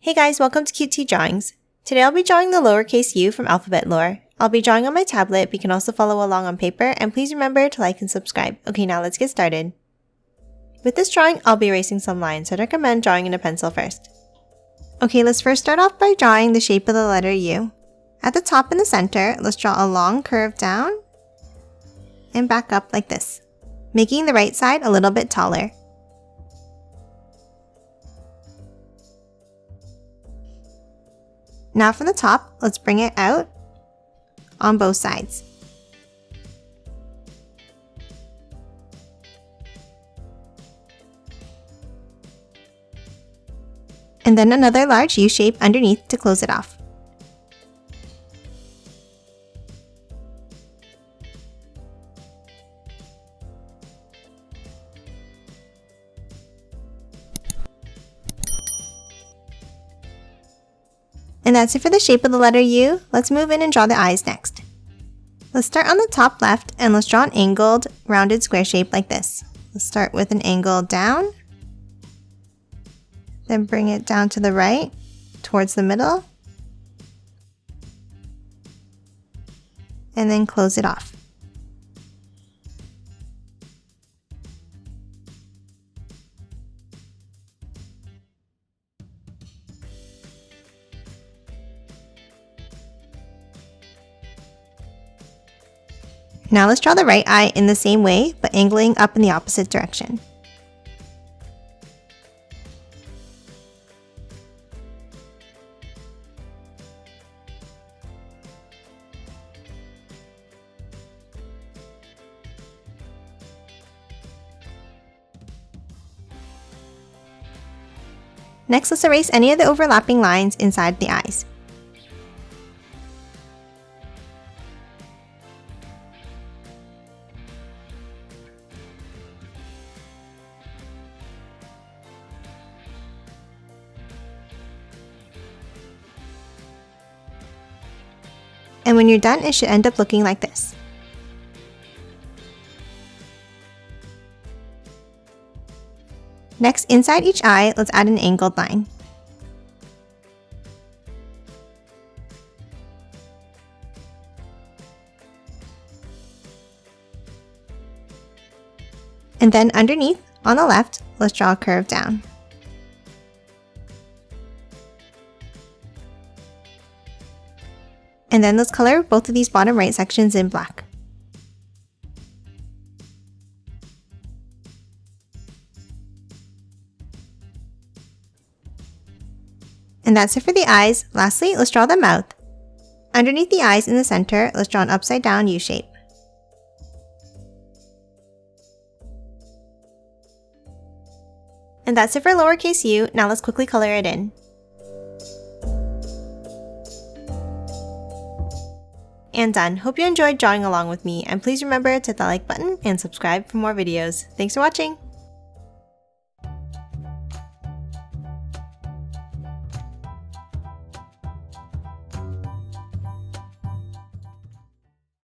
Hey guys, welcome to Qt Drawings. Today I'll be drawing the lowercase u from alphabet lore. I'll be drawing on my tablet, but you can also follow along on paper, and please remember to like and subscribe. Okay, now let's get started. With this drawing, I'll be erasing some lines, so I'd recommend drawing in a pencil first. Okay, let's first start off by drawing the shape of the letter U. At the top in the center, let's draw a long curve down and back up like this, making the right side a little bit taller. Now from the top, let's bring it out on both sides. And then another large U shape underneath to close it off. And that's it for the shape of the letter U. Let's move in and draw the eyes next. Let's start on the top left and let's draw an angled, rounded square shape like this. Let's start with an angle down, then bring it down to the right, towards the middle, and then close it off. Now let's draw the right eye in the same way, but angling up in the opposite direction. Next, let's erase any of the overlapping lines inside the eyes. And when you're done, it should end up looking like this. Next, inside each eye, let's add an angled line. And then underneath, on the left, let's draw a curve down. And then let's color both of these bottom right sections in black. And that's it for the eyes. Lastly, let's draw the mouth. Underneath the eyes in the center, let's draw an upside down U shape. And that's it for lowercase u. Now let's quickly color it in. And done. Hope you enjoyed drawing along with me, and please remember to hit that like button and subscribe for more videos. Thanks for watching!